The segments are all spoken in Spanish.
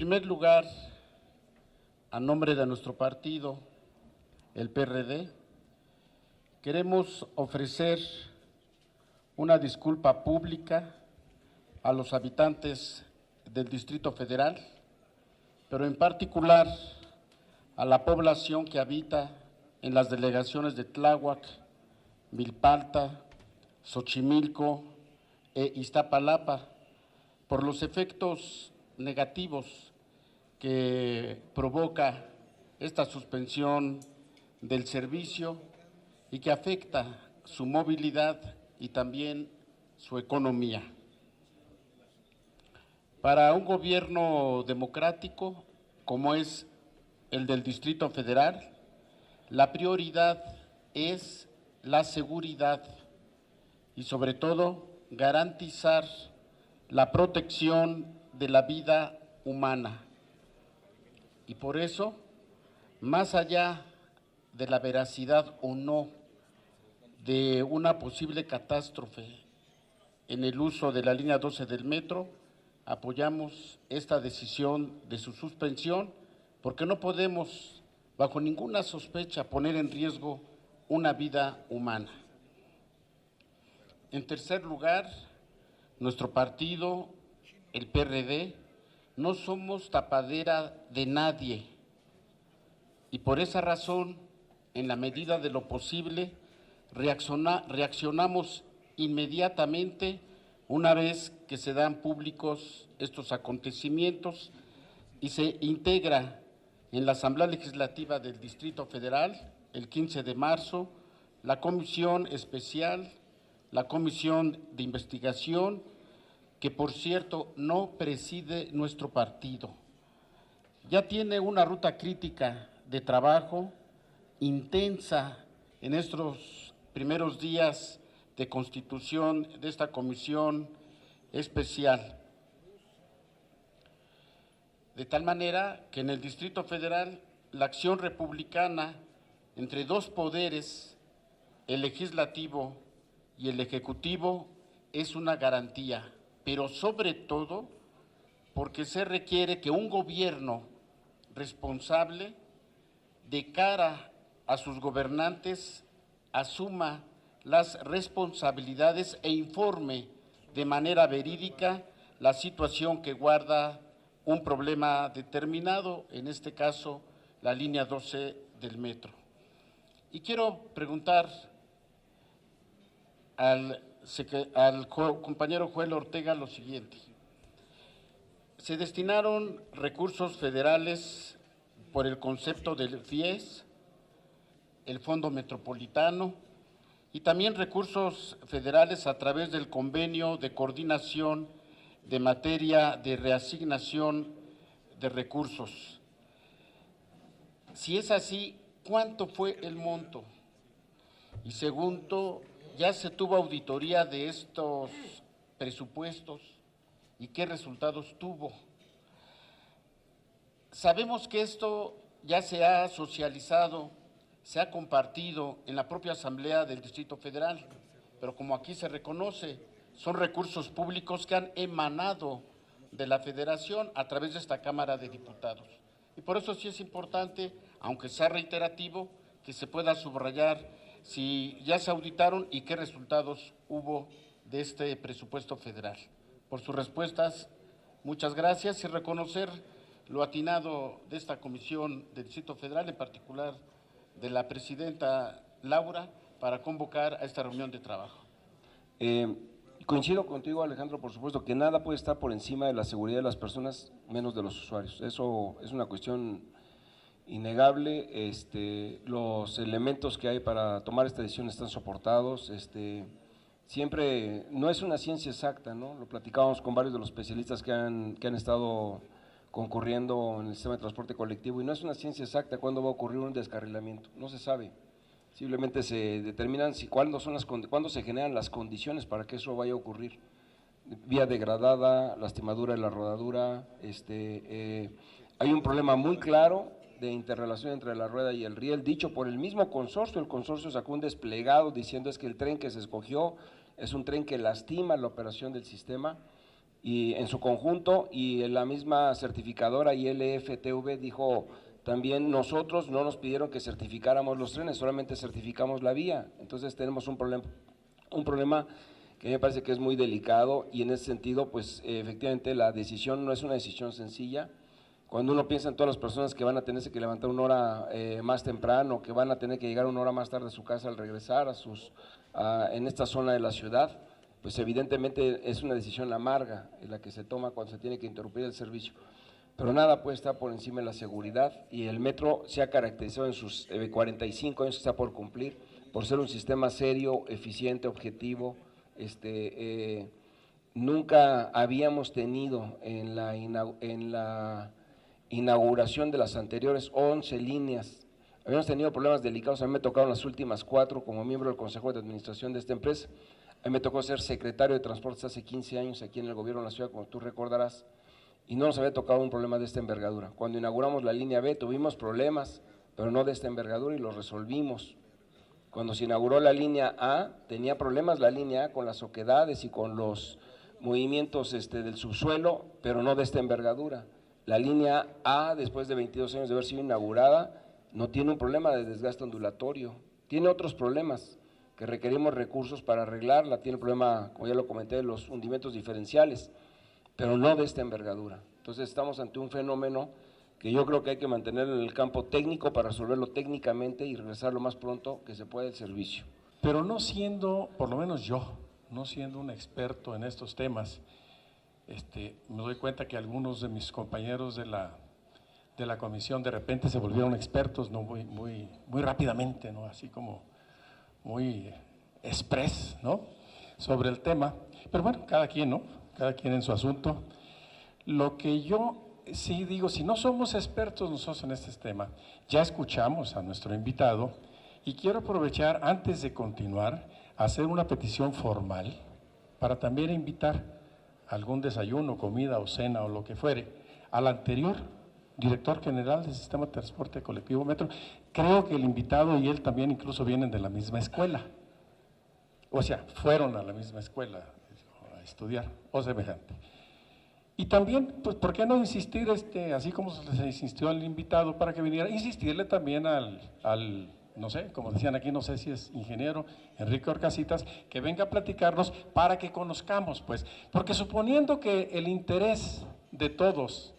primer lugar, a nombre de nuestro partido, el PRD, queremos ofrecer una disculpa pública a los habitantes del Distrito Federal, pero en particular a la población que habita en las delegaciones de Tláhuac, Milpalta, Xochimilco e Iztapalapa, por los efectos negativos que provoca esta suspensión del servicio y que afecta su movilidad y también su economía. Para un gobierno democrático como es el del Distrito Federal, la prioridad es la seguridad y sobre todo garantizar la protección de la vida humana. Y por eso, más allá de la veracidad o no de una posible catástrofe en el uso de la línea 12 del metro, apoyamos esta decisión de su suspensión porque no podemos, bajo ninguna sospecha, poner en riesgo una vida humana. En tercer lugar, nuestro partido, el PRD, no somos tapadera de nadie y por esa razón, en la medida de lo posible, reaccionamos inmediatamente una vez que se dan públicos estos acontecimientos y se integra en la Asamblea Legislativa del Distrito Federal, el 15 de marzo, la Comisión Especial, la Comisión de Investigación, que por cierto no preside nuestro partido. Ya tiene una ruta crítica de trabajo intensa en estos primeros días de constitución de esta comisión especial. De tal manera que en el Distrito Federal la acción republicana entre dos poderes, el legislativo y el ejecutivo, es una garantía, pero sobre todo porque se requiere que un gobierno responsable de cara a sus gobernantes asuma las responsabilidades e informe de manera verídica la situación que guarda un problema determinado, en este caso la línea 12 del metro. Y quiero preguntar al compañero Joel Ortega lo siguiente. Se destinaron recursos federales por el concepto del FIES, el Fondo Metropolitano, y también recursos federales a través del Convenio de Coordinación de Materia de Reasignación de Recursos. Si es así, ¿cuánto fue el monto? Y segundo, ¿ya se tuvo auditoría de estos presupuestos y qué resultados tuvo? Sabemos que esto ya se ha socializado, se ha compartido en la propia Asamblea del Distrito Federal, pero como aquí se reconoce, son recursos públicos que han emanado de la Federación a través de esta Cámara de Diputados. Y por eso sí es importante, aunque sea reiterativo, que se pueda subrayar si ya se auditaron y qué resultados hubo de este presupuesto federal. Por sus respuestas, muchas gracias y reconocer lo atinado de esta Comisión del Distrito Federal, en particular de la presidenta Laura, para convocar a esta reunión de trabajo. Coincido contigo, Alejandro, por supuesto que nada puede estar por encima de la seguridad de las personas, menos de los usuarios. Eso es una cuestión innegable. Los elementos que hay para tomar esta decisión están soportados. Siempre no es una ciencia exacta, ¿no? Lo platicábamos con varios de los especialistas que han estado concurriendo en el sistema de transporte colectivo, y no es una ciencia exacta cuándo va a ocurrir un descarrilamiento, no se sabe. Simplemente se determinan cuándo se generan las condiciones para que eso vaya a ocurrir. Vía degradada, lastimadura de la rodadura, hay un problema muy claro de interrelación entre la rueda y el riel, dicho por el mismo consorcio. El consorcio sacó un desplegado diciendo es que el tren que se escogió es un tren que lastima la operación del sistema. y en su conjunto, y la misma certificadora ILF-TV dijo también, nosotros no nos pidieron que certificáramos los trenes, solamente certificamos la vía. Entonces tenemos un problema que me parece que es muy delicado, y en ese sentido, pues efectivamente la decisión no es una decisión sencilla. Cuando uno piensa en todas las personas que van a tenerse que levantar una hora más temprano, que van a tener que llegar una hora más tarde a su casa al regresar en esta zona de la ciudad, pues evidentemente es una decisión amarga la que se toma cuando se tiene que interrumpir el servicio. Pero nada puede estar por encima de la seguridad, y el metro se ha caracterizado en sus 45 años que está por cumplir por ser un sistema serio, eficiente, objetivo. Nunca habíamos tenido en la inauguración de las anteriores 11 líneas, habíamos tenido problemas delicados. A mí me tocaron las últimas 4 como miembro del Consejo de Administración de esta empresa. A mí me tocó ser secretario de Transportes hace 15 años aquí en el gobierno de la ciudad, como tú recordarás, y no nos había tocado un problema de esta envergadura. Cuando inauguramos la línea B tuvimos problemas, pero no de esta envergadura, y los resolvimos. Cuando se inauguró la línea A, tenía problemas la línea A con las oquedades y con los movimientos del subsuelo, pero no de esta envergadura. La línea A, después de 22 años de haber sido inaugurada, no tiene un problema de desgaste ondulatorio, tiene otros problemas que requerimos recursos para arreglarla, tiene el problema, como ya lo comenté, de los hundimientos diferenciales, pero no de esta envergadura. Entonces estamos ante un fenómeno que yo creo que hay que mantenerlo en el campo técnico para resolverlo técnicamente y regresar lo más pronto que se pueda el servicio. Pero no siendo, por lo menos yo, no siendo un experto en estos temas, me doy cuenta que algunos de mis compañeros de la comisión de repente se volvieron expertos, ¿no? muy rápidamente, ¿no? Así como muy express, ¿no? Sobre el tema. Pero bueno, cada quien, ¿no? Cada quien en su asunto. Lo que yo sí digo, si no somos expertos nosotros en este tema, ya escuchamos a nuestro invitado, y quiero aprovechar, antes de continuar, a hacer una petición formal para también invitar a algún desayuno, comida o cena o lo que fuere al anterior director general del Sistema de Transporte Colectivo Metro. Creo que el invitado y él también incluso vienen de la misma escuela, o sea, fueron a la misma escuela a estudiar o semejante. Y también, pues, ¿por qué no insistir, así como se les insistió al invitado para que viniera, insistirle también al no sé, como decían aquí, no sé si es ingeniero, Enrique Orcasitas, que venga a platicarnos para que conozcamos, pues, porque suponiendo que el interés de todos,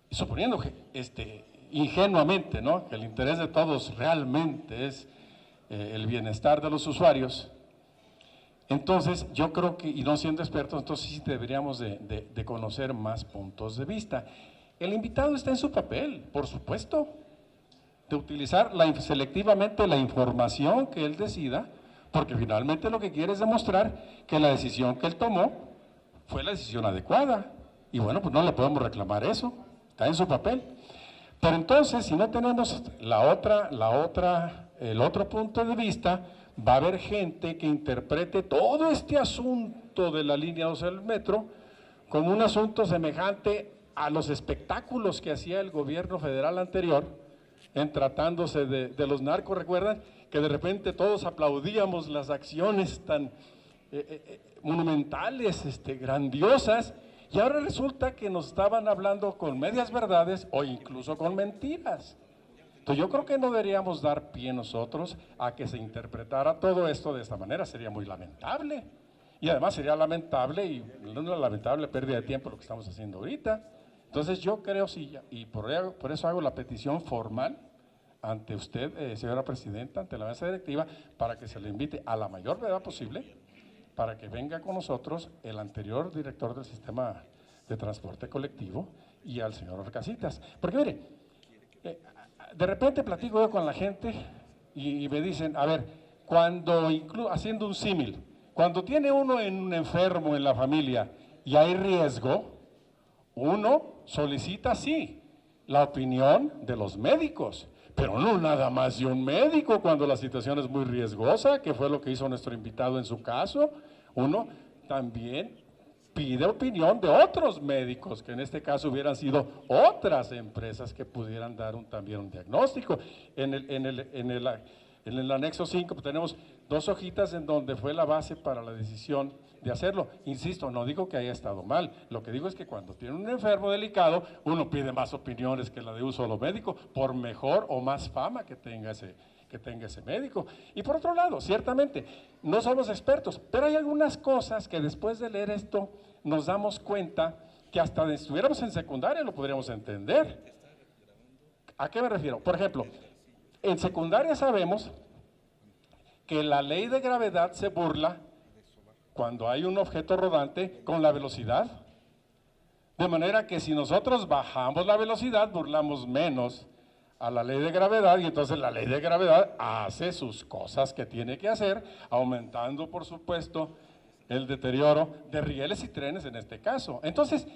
suponiendo que, ingenuamente, ¿no?, que el interés de todos realmente es el bienestar de los usuarios, entonces yo creo que, y no siendo expertos, entonces sí deberíamos de conocer más puntos de vista. El invitado está en su papel, por supuesto, de utilizar selectivamente la información que él decida, porque finalmente lo que quiere es demostrar que la decisión que él tomó fue la decisión adecuada, y bueno, pues no le podemos reclamar eso, está en su papel. Pero entonces, si no tenemos el otro punto de vista, va a haber gente que interprete todo este asunto de la línea 12 del metro como un asunto semejante a los espectáculos que hacía el gobierno federal anterior en tratándose de los narcos. ¿Recuerdan que de repente todos aplaudíamos las acciones tan monumentales, grandiosas, y ahora resulta que nos estaban hablando con medias verdades o incluso con mentiras? Entonces yo creo que no deberíamos dar pie nosotros a que se interpretara todo esto de esta manera. Sería muy lamentable, y además sería lamentable, y una lamentable pérdida de tiempo lo que estamos haciendo ahorita. Entonces yo creo, sí, y por eso hago la petición formal ante usted, señora presidenta, ante la mesa directiva, para que se le invite a la mayor brevedad posible, para que venga con nosotros el anterior director del Sistema de Transporte Colectivo y al señor Orcasitas. Porque mire, de repente platico yo con la gente y me dicen, a ver, haciendo un símil, cuando tiene uno un enfermo en la familia y hay riesgo, uno solicita, sí, la opinión de los médicos, pero no nada más de un médico cuando la situación es muy riesgosa, que fue lo que hizo nuestro invitado en su caso. Uno también pide opinión de otros médicos, que en este caso hubieran sido otras empresas que pudieran dar también un diagnóstico. En el anexo 5 pues, tenemos 2 hojitas en donde fue la base para la decisión de hacerlo. Insisto, no digo que haya estado mal, lo que digo es que cuando tiene un enfermo delicado, uno pide más opiniones que la de un solo médico, por mejor o más fama que tenga ese médico. Y por otro lado, ciertamente, no somos expertos, pero hay algunas cosas que después de leer esto nos damos cuenta que hasta si estuviéramos en secundaria lo podríamos entender. ¿A qué me refiero? Por ejemplo, en secundaria sabemos que la ley de gravedad se burla cuando hay un objeto rodante con la velocidad. De manera que si nosotros bajamos la velocidad, burlamos menos a la ley de gravedad, y entonces la ley de gravedad hace sus cosas que tiene que hacer, aumentando, por supuesto, el deterioro de rieles y trenes en este caso. Entonces,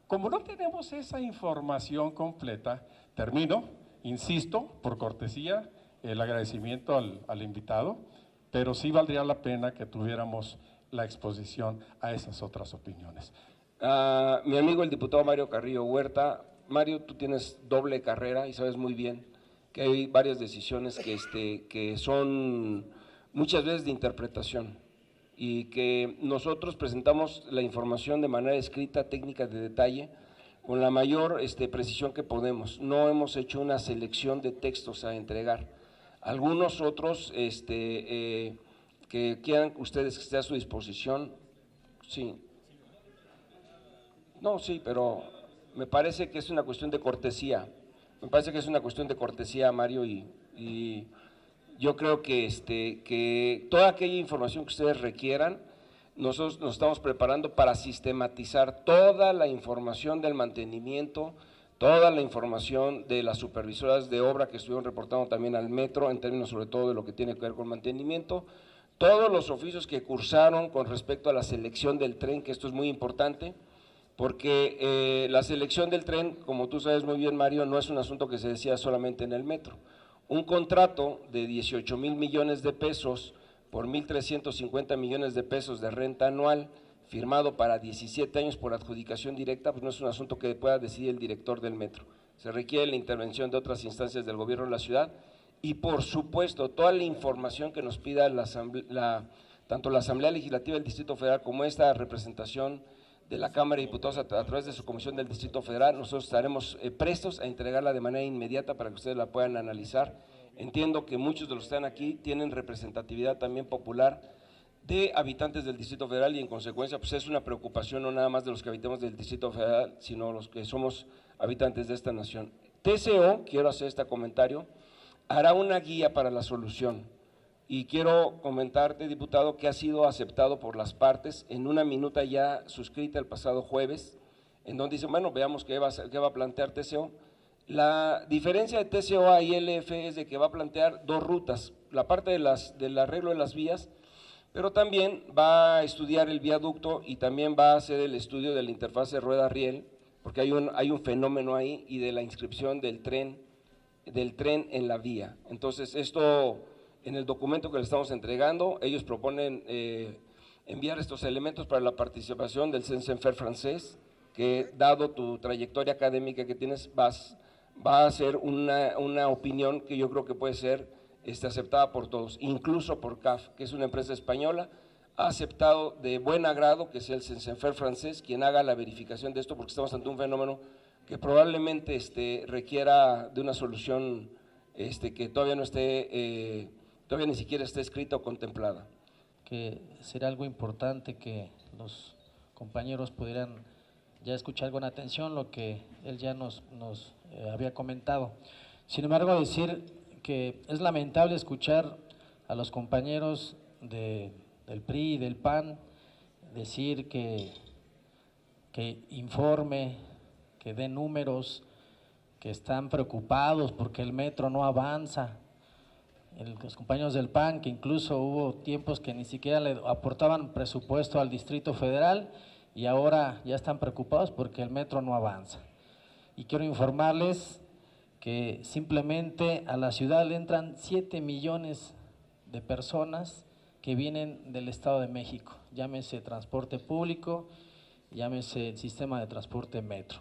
como no tenemos esa información completa, termino, insisto, por cortesía, el agradecimiento al invitado, pero sí valdría la pena que tuviéramos la exposición a esas otras opiniones. Mi amigo el diputado Mario Carrillo Huerta. Mario, tú tienes doble carrera y sabes muy bien que hay varias decisiones que son muchas veces de interpretación y que nosotros presentamos la información de manera escrita, técnica, de detalle, con la mayor precisión que podemos. No hemos hecho una selección de textos a entregar. Algunos otros que quieran ustedes que esté a su disposición, sí. No, sí, pero me parece que es una cuestión de cortesía. Me parece que es una cuestión de cortesía, Mario, y yo creo que toda aquella información que ustedes requieran, nosotros nos estamos preparando para sistematizar toda la información del mantenimiento, toda la información de las supervisoras de obra que estuvieron reportando también al metro, en términos sobre todo de lo que tiene que ver con mantenimiento, todos los oficios que cursaron con respecto a la selección del tren, que esto es muy importante, porque la selección del tren, como tú sabes muy bien, Mario, no es un asunto que se decía solamente en el metro. Un contrato de 18,000 millones de pesos por 1,350 millones de pesos de renta anual, firmado para 17 años por adjudicación directa, pues no es un asunto que pueda decidir el director del metro. Se requiere la intervención de otras instancias del gobierno de la ciudad y, por supuesto, toda la información que nos pida tanto la Asamblea Legislativa del Distrito Federal como esta representación de la Cámara de Diputados a través de su Comisión del Distrito Federal. Nosotros estaremos prestos a entregarla de manera inmediata para que ustedes la puedan analizar. Entiendo que muchos de los que están aquí tienen representatividad también popular de habitantes del Distrito Federal y en consecuencia pues es una preocupación no nada más de los que habitamos del Distrito Federal, sino los que somos habitantes de esta nación. TCO, quiero hacer este comentario, hará una guía para la solución y quiero comentarte, diputado, que ha sido aceptado por las partes en una minuta ya suscrita el pasado jueves, en donde dicen, bueno, veamos qué va a plantear TCO. La diferencia de TCO a ILF es de que va a plantear 2 rutas, la parte del arreglo de las vías, pero también va a estudiar el viaducto y también va a hacer el estudio de la interfase rueda-riel, porque hay un fenómeno ahí, y de la inscripción del tren en la vía. Entonces, esto en el documento que le estamos entregando, ellos proponen enviar estos elementos para la participación del CENSENFER francés, que dado tu trayectoria académica que tienes, va a ser una opinión que yo creo que puede ser aceptada por todos, incluso por CAF, que es una empresa española, ha aceptado de buen agrado que sea el CENSENFER francés quien haga la verificación de esto, porque estamos ante un fenómeno que probablemente requiera de una solución que todavía no esté, todavía ni siquiera esté escrita o contemplada. Que será algo importante que los compañeros pudieran ya escuchar con atención lo que él ya nos había comentado. Sin embargo, decir que es lamentable escuchar a los compañeros del PRI y del PAN decir que informe, que dé números, que están preocupados porque el metro no avanza. Los compañeros del PAN, que incluso hubo tiempos que ni siquiera le aportaban presupuesto al Distrito Federal y ahora ya están preocupados porque el metro no avanza. Y quiero informarles que simplemente a la ciudad le entran 7 millones de personas que vienen del Estado de México, llámese transporte público, llámese el sistema de transporte metro.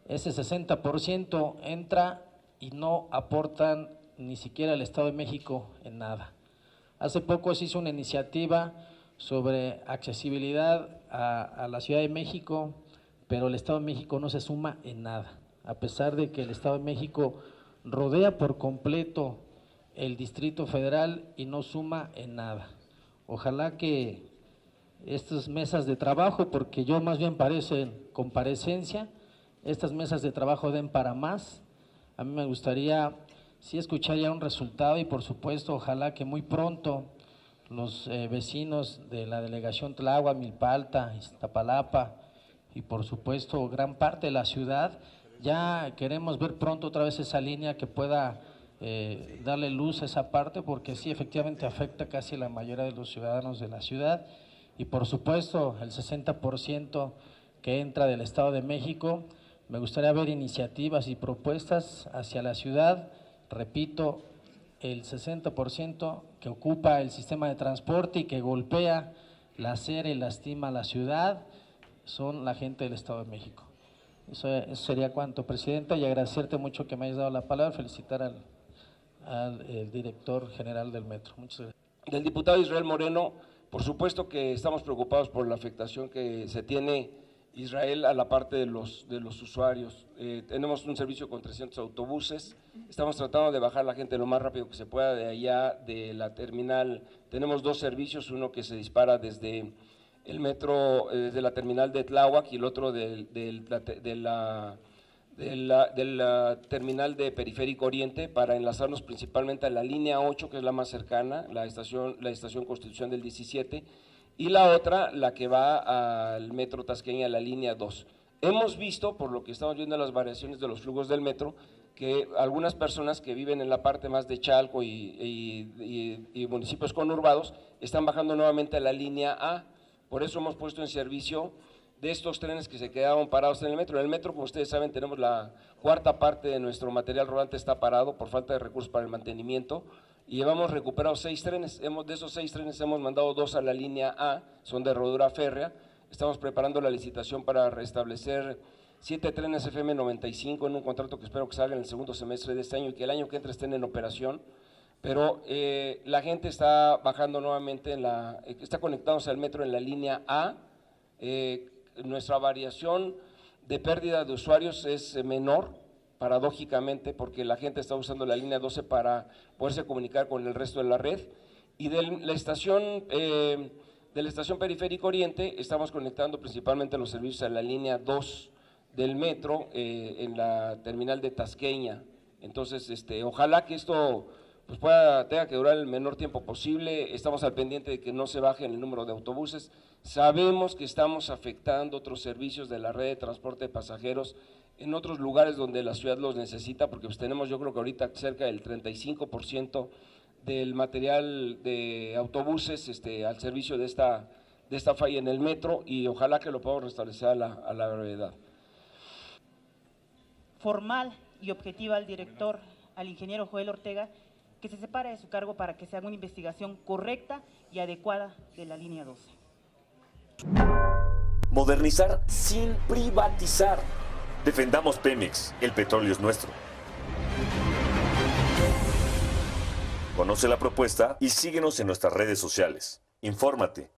Ese 60% entra y no aportan ni siquiera el Estado de México en nada. Hace poco se hizo una iniciativa sobre accesibilidad a la Ciudad de México, pero el Estado de México no se suma en nada, a pesar de que el Estado de México rodea por completo el Distrito Federal y no suma en nada. Ojalá que estas mesas de trabajo, porque yo más bien parecen comparecencia, estas mesas de trabajo den para más. A mí me gustaría sí escuchar ya un resultado y por supuesto ojalá que muy pronto los vecinos de la delegación Tláhuac, Milpa Alta, Iztapalapa y por supuesto gran parte de la ciudad, ya queremos ver pronto otra vez esa línea que pueda darle luz a esa parte, porque sí efectivamente afecta casi a la mayoría de los ciudadanos de la ciudad y por supuesto el 60% que entra del Estado de México. Me gustaría ver iniciativas y propuestas hacia la ciudad. Repito, el 60% que ocupa el sistema de transporte y que golpea, lacera y lastima a la ciudad son la gente del Estado de México. Eso sería cuanto, Presidenta, y agradecerte mucho que me hayas dado la palabra, felicitar al director general del Metro. Muchas gracias. Del diputado Israel Moreno, por supuesto que estamos preocupados por la afectación que se tiene Israel a la parte de los usuarios. Tenemos un servicio con 300 autobuses, estamos tratando de bajar la gente lo más rápido que se pueda de allá de la terminal. Tenemos dos servicios, uno que se dispara desde el metro, desde la terminal de Tláhuac y el otro de la terminal de Periférico Oriente para enlazarnos principalmente a la línea 8, que es la más cercana, la estación Constitución del 17, y la otra, la que va al metro Tasqueña, la línea 2. Hemos visto, por lo que estamos viendo las variaciones de los flujos del metro, que algunas personas que viven en la parte más de Chalco y municipios conurbados están bajando nuevamente a la línea A. Por eso hemos puesto en servicio de estos trenes que se quedaban parados en el metro. En el metro, como ustedes saben, tenemos la cuarta parte de nuestro material rodante está parado por falta de recursos para el mantenimiento y llevamos recuperado 6 trenes. De esos 6 trenes hemos mandado 2 a la línea A, son de rodadura férrea. Estamos preparando la licitación para restablecer 7 trenes FM95 en un contrato que espero que salga en el segundo semestre de este año y que el año que entra estén en operación. Pero la gente está bajando nuevamente, está conectándose al metro en la línea A. Nuestra variación de pérdida de usuarios es menor, paradójicamente, porque la gente está usando la línea 12 para poderse comunicar con el resto de la red. Y de la estación Periférico Oriente estamos conectando principalmente los servicios a la línea 2 del metro en la terminal de Tasqueña. Entonces, ojalá que esto pues tenga que durar el menor tiempo posible. Estamos al pendiente de que no se baje el número de autobuses. Sabemos que estamos afectando otros servicios de la red de transporte de pasajeros en otros lugares donde la ciudad los necesita, porque pues tenemos, yo creo que ahorita cerca del 35% del material de autobuses al servicio de esta falla en el metro, y ojalá que lo podamos restablecer a la brevedad. Formal y objetiva al director, al ingeniero Joel Ortega, que se separe de su cargo para que se haga una investigación correcta y adecuada de la línea 12. Modernizar sin privatizar. Defendamos Pemex, el petróleo es nuestro. Conoce la propuesta y síguenos en nuestras redes sociales. Infórmate.